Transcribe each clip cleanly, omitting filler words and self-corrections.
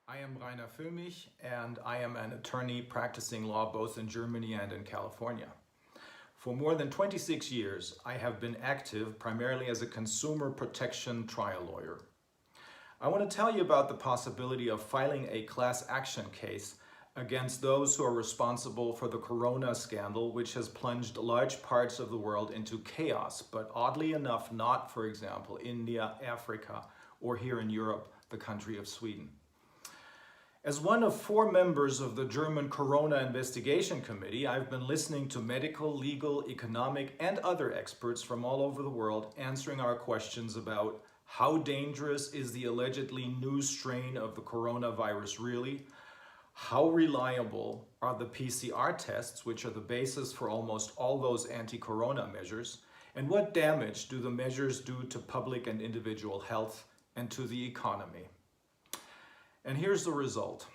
I am Rainer Füllmich, and I am an attorney practicing law both in Germany and in California. For more than 26 years, I have been active primarily as a consumer protection trial lawyer. I want to tell you about the possibility of filing a class action case against those who are responsible for the corona scandal, which has plunged large parts of the world into chaos, but oddly enough, not, for example, India, Africa, or here in Europe, the country of Sweden. As one of 4 members of the German Corona Investigation Committee, I've been listening to medical, legal, economic, and other experts from all over the world answering our questions about how dangerous is the allegedly new strain of the coronavirus really? How reliable are the PCR tests, which are the basis for almost all those anti-corona measures? And what damage do the measures do to public and individual health and to the economy? And here's the result.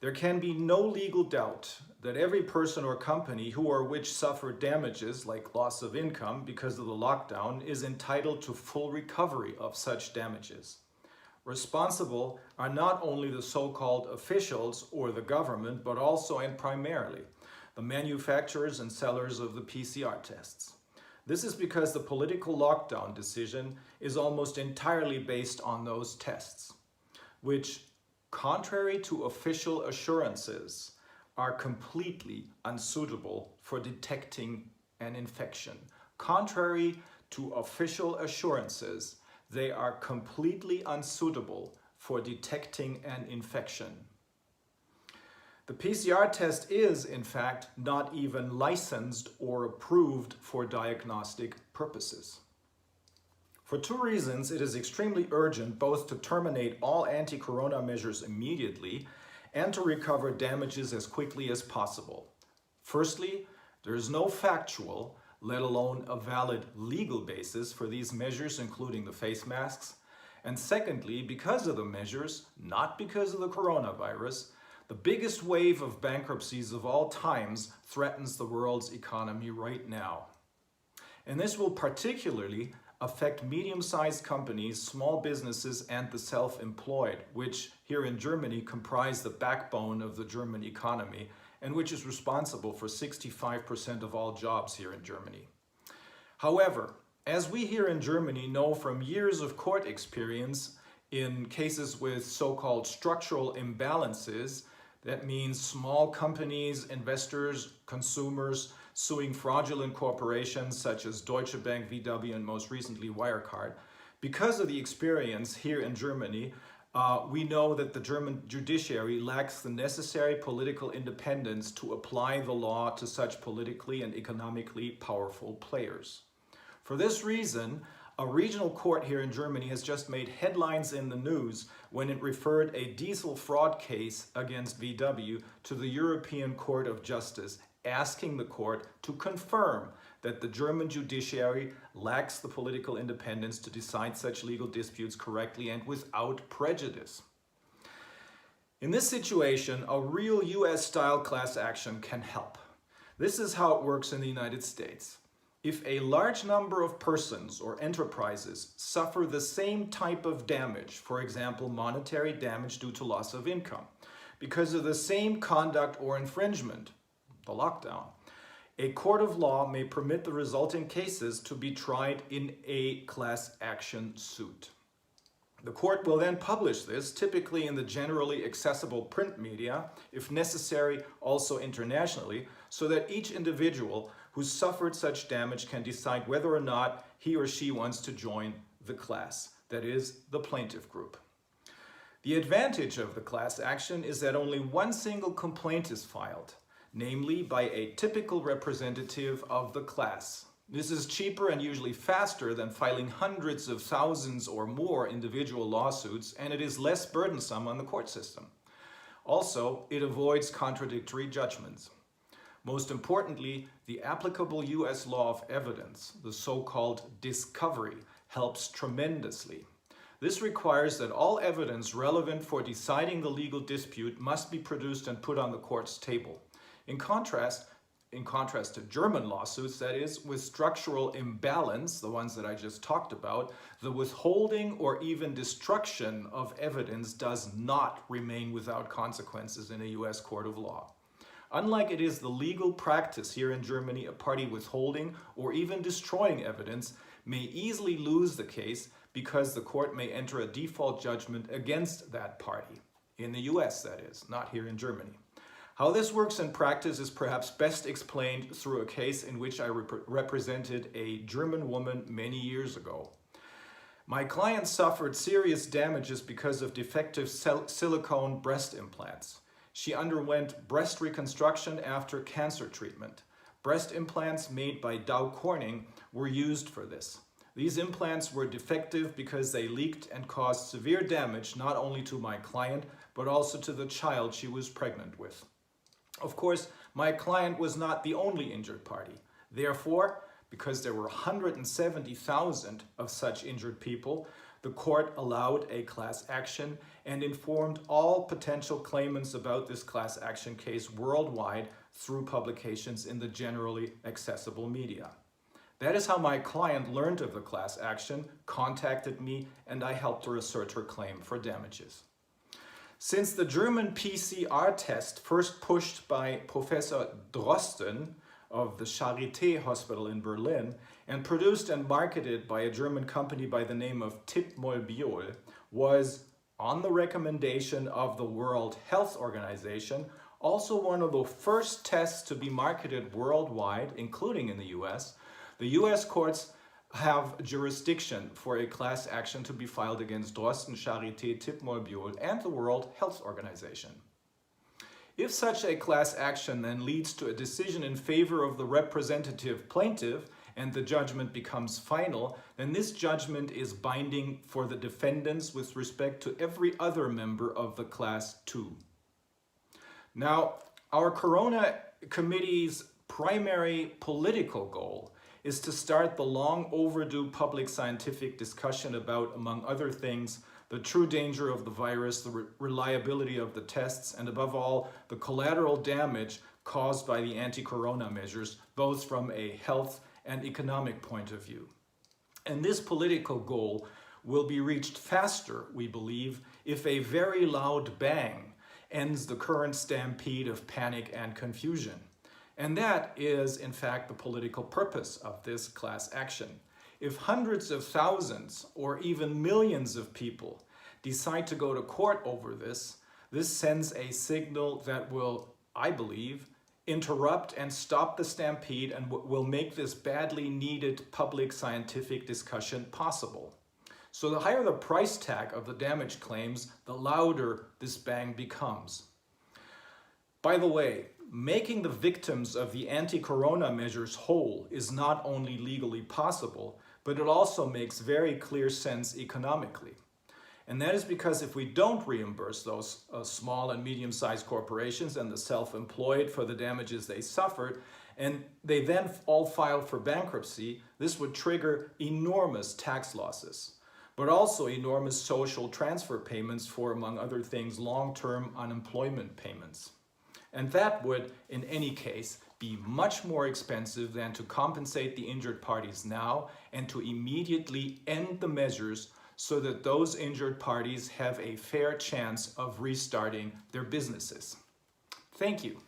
There can be no legal doubt that every person or company who or which suffered damages like loss of income because of the lockdown is entitled to full recovery of such damages. Responsible are not only the so-called officials or the government, but also and primarily the manufacturers and sellers of the PCR tests. This is because the political lockdown decision is almost entirely based on those tests, which, contrary to official assurances, are completely unsuitable for detecting an infection. Contrary to official assurances, they are completely unsuitable for detecting an infection. The PCR test is, in fact, not even licensed or approved for diagnostic purposes. For 2 reasons, it is extremely urgent both to terminate all anti-corona measures immediately and to recover damages as quickly as possible. Firstly, there is no factual, let alone a valid legal basis for these measures, including the face masks. And secondly, because of the measures, not because of the coronavirus, the biggest wave of bankruptcies of all times threatens the world's economy right now. And this will particularly affect medium-sized companies, small businesses, and the self-employed, which here in Germany comprise the backbone of the German economy and which is responsible for 65% of all jobs here in Germany. However, as we here in Germany know from years of court experience in cases with so-called structural imbalances, that means small companies, investors, consumers, suing fraudulent corporations such as Deutsche Bank, VW, and most recently Wirecard. Because of the experience here in Germany, we know that the German judiciary lacks the necessary political independence to apply the law to such politically and economically powerful players. For this reason, a regional court here in Germany has just made headlines in the news when it referred a diesel fraud case against VW to the European Court of Justice, asking the court to confirm that the German judiciary lacks the political independence to decide such legal disputes correctly and without prejudice. In this situation, a real US-style class action can help. This is how it works in the United States. If a large number of persons or enterprises suffer the same type of damage, for example, monetary damage due to loss of income, because of the same conduct or infringement, the lockdown, a court of law may permit the resulting cases to be tried in a class action suit. The court will then publish this, typically in the generally accessible print media, if necessary also internationally, so that each individual who suffered such damage can decide whether or not he or she wants to join the class, that is, the plaintiff group. The advantage of the class action is that only one single complaint is filed, namely by a typical representative of the class. This is cheaper and usually faster than filing hundreds of thousands or more individual lawsuits, and it is less burdensome on the court system. Also, it avoids contradictory judgments. Most importantly, the applicable US law of evidence, the so-called discovery, helps tremendously. This requires that all evidence relevant for deciding the legal dispute must be produced and put on the court's table. In contrast, in contrast to German lawsuits, that is, with structural imbalance, the ones that I just talked about, the withholding or even destruction of evidence does not remain without consequences in a US court of law. Unlike it is the legal practice here in Germany, a party withholding or even destroying evidence may easily lose the case because the court may enter a default judgment against that party. In the US, that is, not here in Germany. How this works in practice is perhaps best explained through a case in which I represented a German woman many years ago. My client suffered serious damages because of defective silicone breast implants. She underwent breast reconstruction after cancer treatment. Breast implants made by Dow Corning were used for this. These implants were defective because they leaked and caused severe damage not only to my client, but also to the child she was pregnant with. Of course, my client was not the only injured party. Therefore, because there were 170,000 of such injured people, the court allowed a class action and informed all potential claimants about this class action case worldwide through publications in the generally accessible media. That is how my client learned of the class action, contacted me, and I helped her assert her claim for damages. Since the German PCR test, first pushed by Professor Drosten of the Charité Hospital in Berlin and produced and marketed by a German company by the name of Tipmol-Biol, was, on the recommendation of the World Health Organization, also one of the first tests to be marketed worldwide, including in the US. The US courts have jurisdiction for a class action to be filed against Drosten, Charité, Tipmol-Biol, and the World Health Organization. If such a class action then leads to a decision in favor of the representative plaintiff and the judgment becomes final, then this judgment is binding for the defendants with respect to every other member of the class too. Now, our Corona Committee's primary political goal is to start the long overdue public scientific discussion about, among other things, the true danger of the virus, the reliability of the tests, and above all, the collateral damage caused by the anti-corona measures, both from a health and economic point of view. And this political goal will be reached faster, we believe, if a very loud bang ends the current stampede of panic and confusion. And that is, in fact, the political purpose of this class action. If hundreds of thousands or even millions of people decide to go to court over this, this sends a signal that will, I believe, interrupt and stop the stampede and will make this badly needed public scientific discussion possible. So the higher the price tag of the damage claims, the louder this bang becomes. By the way, making the victims of the anti-corona measures whole is not only legally possible, but it also makes very clear sense economically. And that is because if we don't reimburse those small and medium-sized corporations and the self-employed for the damages they suffered, and they then all filed for bankruptcy, this would trigger enormous tax losses, but also enormous social transfer payments for, among other things, long-term unemployment payments. And that would, in any case, be much more expensive than to compensate the injured parties now and to immediately end the measures so that those injured parties have a fair chance of restarting their businesses. Thank you.